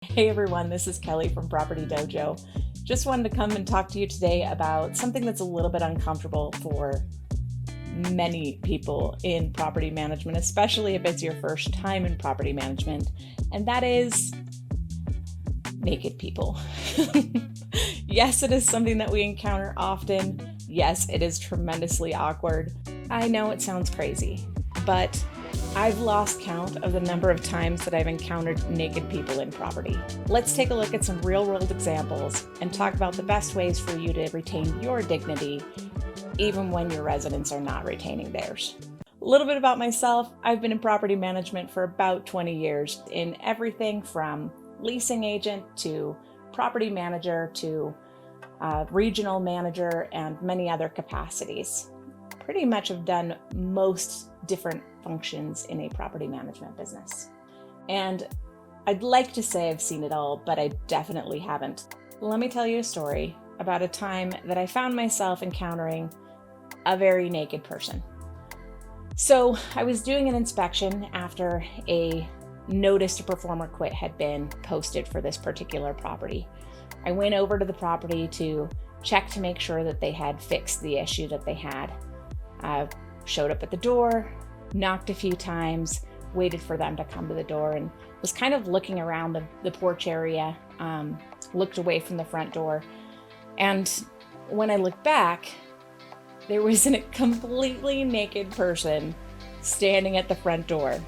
Hey everyone, this is Kelly from Property Dojo. Just wanted to come and talk to you today about something that's a little bit uncomfortable for many people in property management, especially if it's your first time in property management, and that is naked people. Yes, it is something that we encounter often. Yes, it is tremendously awkward. I know it sounds crazy, but I've lost count of the number of times that I've encountered naked people in property. Let's take a look at some real-world examples and talk about the best ways for you to retain your dignity, even when your residents are not retaining theirs. A little bit about myself. I've been in property management for about 20 years in everything from leasing agent to property manager to regional manager and many other capacities. Pretty much have done most different functions in a property management business. And I'd like to say I've seen it all, but I definitely haven't. Let me tell you a story about a time that I found myself encountering a very naked person. So I was doing an inspection after a notice to perform or quit had been posted for this particular property. I went over to the property to check to make sure that they had fixed the issue that they had. I showed up at the door, knocked a few times, waited for them to come to the door, and was kind of looking around the porch area, looked away from the front door. And when I looked back, there was a completely naked person standing at the front door.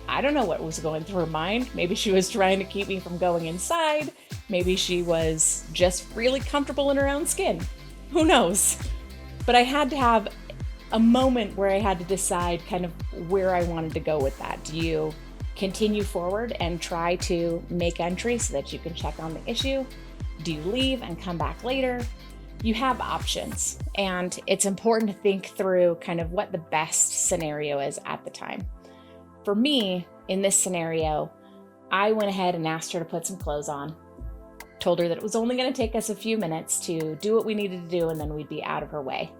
I don't know what was going through her mind. Maybe she was trying to keep me from going inside. Maybe she was just really comfortable in her own skin. Who knows? But I had to have a moment where I had to decide kind of where I wanted to go with that. Do you continue forward and try to make entry so that you can check on the issue? Do you leave and come back later? You have options, and it's important to think through kind of what the best scenario is at the time. For me, in this scenario, I went ahead and asked her to put some clothes on, told her that it was only going to take us a few minutes to do what we needed to do, and then we'd be out of her way.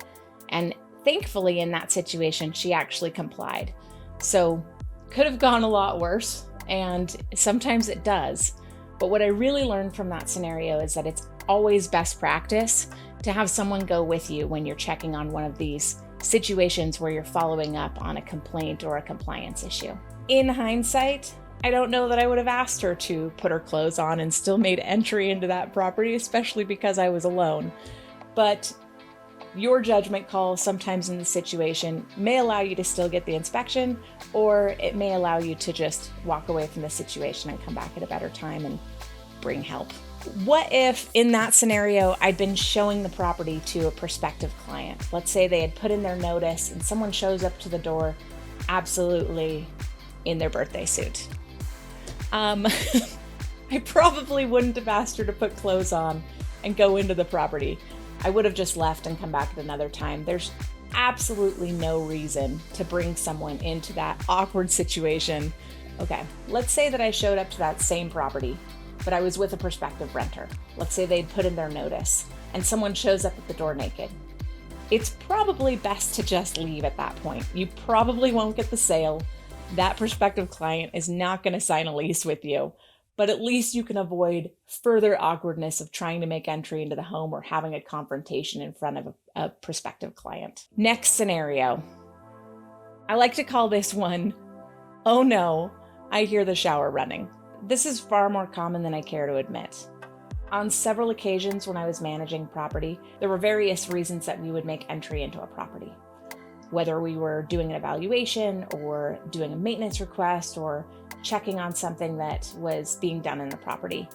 And thankfully, in that situation, she actually complied. So could have gone a lot worse, and sometimes it does. But what I really learned from that scenario is that it's always best practice to have someone go with you when you're checking on one of these situations where you're following up on a complaint or a compliance issue. In hindsight, I don't know that I would have asked her to put her clothes on and still made entry into that property, especially because I was alone. But your judgment call sometimes in the situation may allow you to still get the inspection, or it may allow you to just walk away from the situation and come back at a better time and bring help. What if in that scenario I'd been showing the property to a prospective client? Let's say they had put in their notice and someone shows up to the door absolutely in their birthday suit. I probably wouldn't have asked her to put clothes on and go into the property. I would have just left and come back at another time. There's absolutely no reason to bring someone into that awkward situation. Okay, let's say that I showed up to that same property, but I was with a prospective renter. Let's say they'd put in their notice and someone shows up at the door naked. It's probably best to just leave at that point. You probably won't get the sale. That prospective client is not going to sign a lease with you. But at least you can avoid further awkwardness of trying to make entry into the home or having a confrontation in front of a prospective client. Next scenario. I like to call this one, oh no, I hear the shower running. This is far more common than I care to admit. On several occasions when I was managing property, there were various reasons that we would make entry into a property. Whether we were doing an evaluation or doing a maintenance request or checking on something that was being done in the property,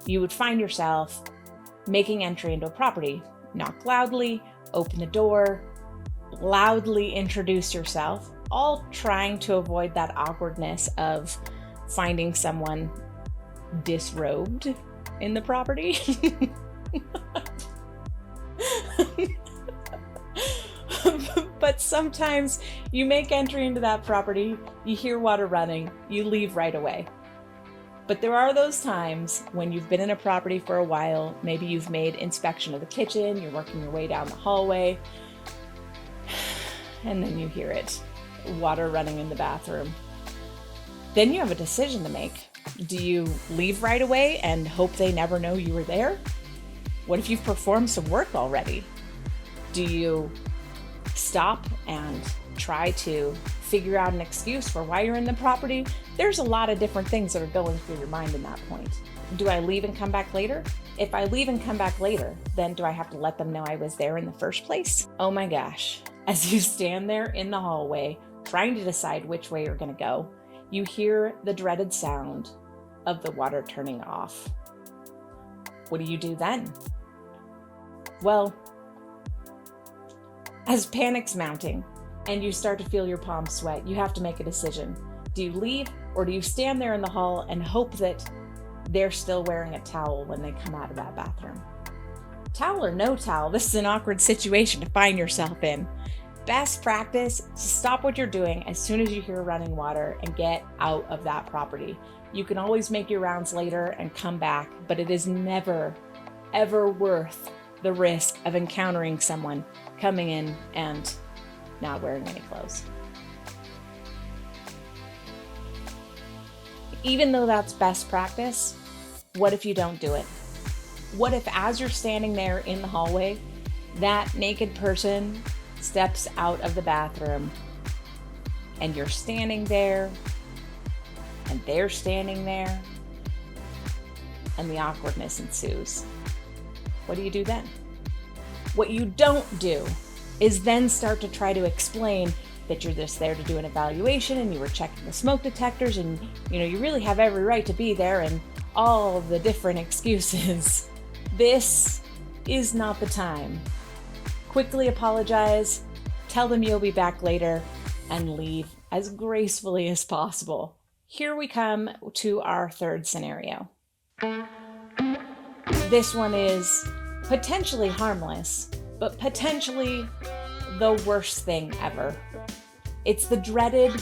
you would find yourself making entry into a property, knock loudly, open the door, loudly introduce yourself, all trying to avoid that awkwardness of finding someone disrobed in the property. But sometimes you make entry into that property, you hear water running, you leave right away. But there are those times when you've been in a property for a while, maybe you've made inspection of the kitchen, you're working your way down the hallway, and then you hear it, water running in the bathroom. Then you have a decision to make. Do you leave right away and hope they never know you were there? What if you've performed some work already? Do you stop and try to figure out an excuse for why you're in the property? There's a lot of different things that are going through your mind in that point. Do I leave and come back later? If I leave and come back later, then do I have to let them know I was there in the first place? Oh my gosh. As you stand there in the hallway, trying to decide which way you're going to go, you hear the dreaded sound of the water turning off. What do you do then? Well, as panic's mounting and you start to feel your palms sweat, you have to make a decision. Do you leave or do you stand there in the hall and hope that they're still wearing a towel when they come out of that bathroom? Towel or no towel, this is an awkward situation to find yourself in. Best practice is to stop what you're doing as soon as you hear running water and get out of that property. You can always make your rounds later and come back, but it is never, ever worth the risk of encountering someone coming in and not wearing any clothes. Even though that's best practice, what if you don't do it? What if as you're standing there in the hallway, that naked person steps out of the bathroom and you're standing there and they're standing there and the awkwardness ensues? What do you do then? What you don't do is then start to try to explain that you're just there to do an evaluation and you were checking the smoke detectors and you really have every right to be there and all the different excuses. This is not the time. Quickly apologize, tell them you'll be back later, and leave as gracefully as possible. Here we come to our third scenario. This one is potentially harmless, but potentially the worst thing ever. It's the dreaded,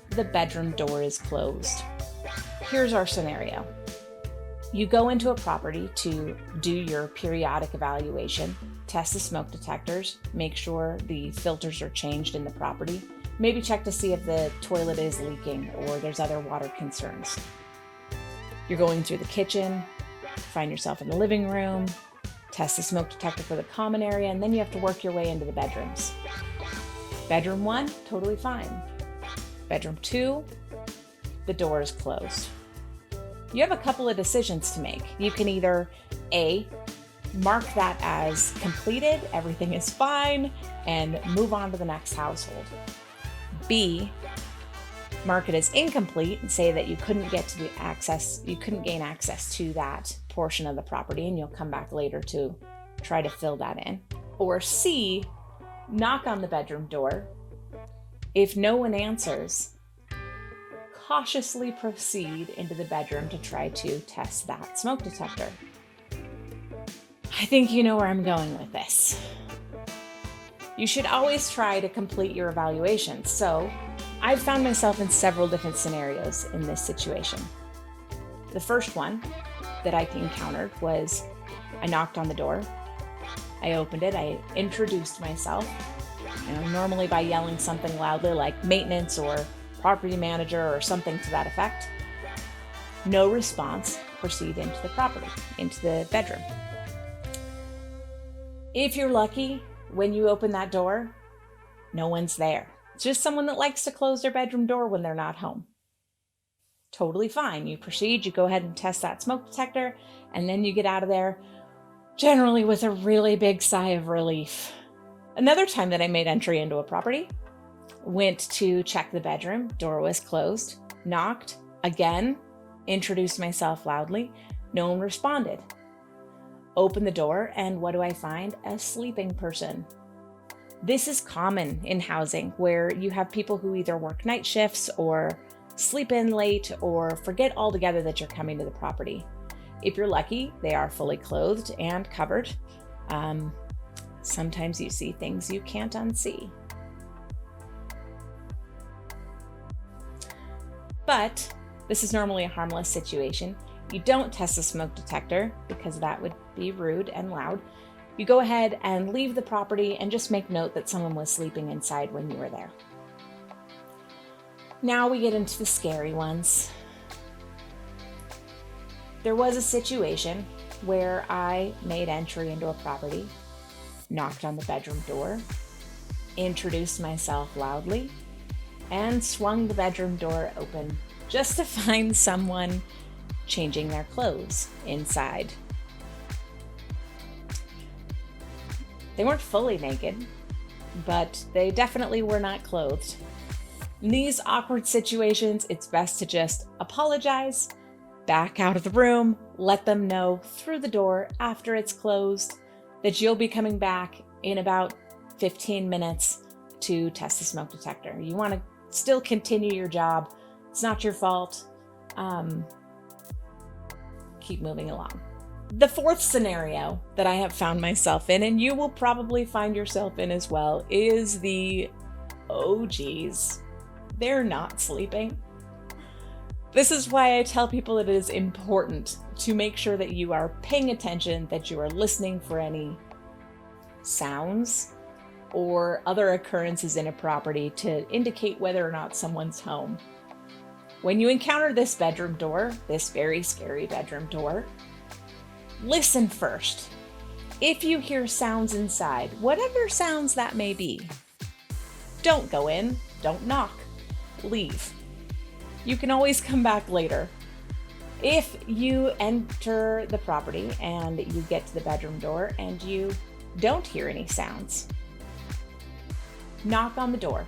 the bedroom door is closed. Here's our scenario. You go into a property to do your periodic evaluation, test the smoke detectors, make sure the filters are changed in the property, maybe check to see if the toilet is leaking or there's other water concerns. You're going through the kitchen, find yourself in the living room, test the smoke detector for the common area, and then you have to work your way into the bedrooms. Bedroom 1, totally fine. Bedroom 2, the door is closed. You have a couple of decisions to make. You can either A, mark that as completed, everything is fine, and move on to the next household. B, mark it as incomplete and say that you couldn't gain access to that portion of the property and you'll come back later to try to fill that in. Or C, knock on the bedroom door. If no one answers, cautiously proceed into the bedroom to try to test that smoke detector. I think you know where I'm going with this. You should always try to complete your evaluation. So I've found myself in several different scenarios in this situation. The first one that I encountered was I knocked on the door. I opened it. I introduced myself, normally by yelling something loudly like maintenance or property manager or something to that effect. No response, proceed into the property, into the bedroom. If you're lucky, when you open that door, no one's there. It's just someone that likes to close their bedroom door when they're not home. Totally fine. You proceed, you go ahead and test that smoke detector, and then you get out of there, generally with a really big sigh of relief. Another time that I made entry into a property, went to check the bedroom, door was closed, knocked, again, introduced myself loudly, no one responded. Open the door, and what do I find? A sleeping person. This is common in housing where you have people who either work night shifts or sleep in late or forget altogether that you're coming to the property. If you're lucky, they are fully clothed and covered. Sometimes you see things you can't unsee. But this is normally a harmless situation. You don't test the smoke detector because that would be rude and loud. You go ahead and leave the property and just make note that someone was sleeping inside when you were there. Now we get into the scary ones. There was a situation where I made entry into a property, knocked on the bedroom door, introduced myself loudly, and swung the bedroom door open just to find someone changing their clothes inside. They weren't fully naked, but they definitely were not clothed. In these awkward situations, it's best to just apologize, back out of the room, let them know through the door after it's closed that you'll be coming back in about 15 minutes to test the smoke detector. You want to still continue your job. It's not your fault. Keep moving along. The fourth scenario that I have found myself in, and you will probably find yourself in as well, is the, oh geez, they're not sleeping. This is why I tell people it is important to make sure that you are paying attention, that you are listening for any sounds or other occurrences in a property to indicate whether or not someone's home. When you encounter this bedroom door, this very scary bedroom door, listen first. If you hear sounds inside, whatever sounds that may be, don't go in, don't knock, leave. You can always come back later. If you enter the property and you get to the bedroom door and you don't hear any sounds, knock on the door.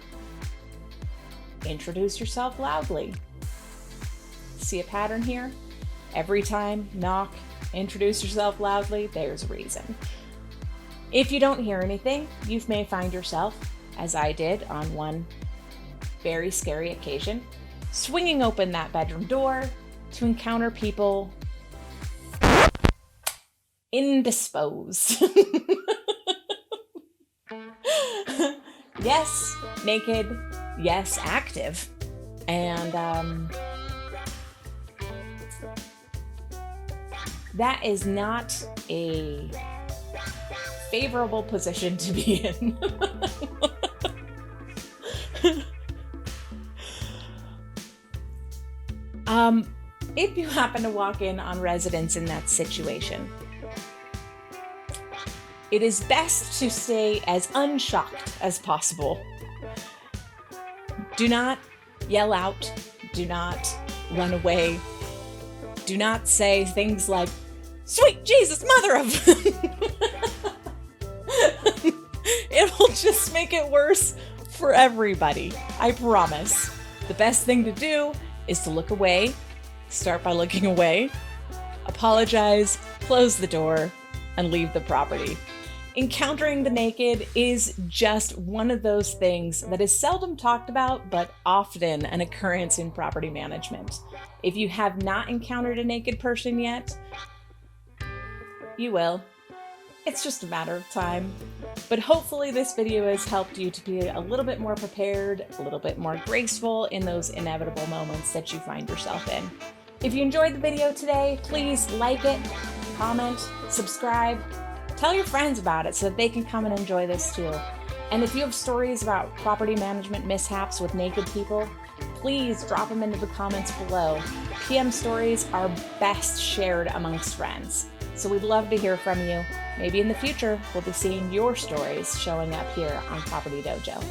Introduce yourself loudly. See a pattern here? Every time, knock, introduce yourself loudly, there's a reason. If you don't hear anything, you may find yourself, as I did on one very scary occasion, swinging open that bedroom door to encounter people indisposed. Yes, naked, yes, active. And that is not a favorable position to be in. If you happen to walk in on residents in that situation, it is best to stay as unshocked as possible. Do not yell out. Do not run away. Do not say things like, "Sweet Jesus, mother of..." It will just make it worse for everybody. I promise. The best thing to do is to look away. Start by looking away, apologize, close the door, and leave the property. Encountering the naked is just one of those things that is seldom talked about, but often an occurrence in property management. If you have not encountered a naked person yet, you will. It's just a matter of time. But hopefully this video has helped you to be a little bit more prepared, a little bit more graceful in those inevitable moments that you find yourself in. If you enjoyed the video today, please like it, comment, subscribe, tell your friends about it so that they can come and enjoy this too. And if you have stories about property management mishaps with naked people, please drop them into the comments below. PM stories are best shared amongst friends. So we'd love to hear from you. Maybe in the future, we'll be seeing your stories showing up here on Property Dojo.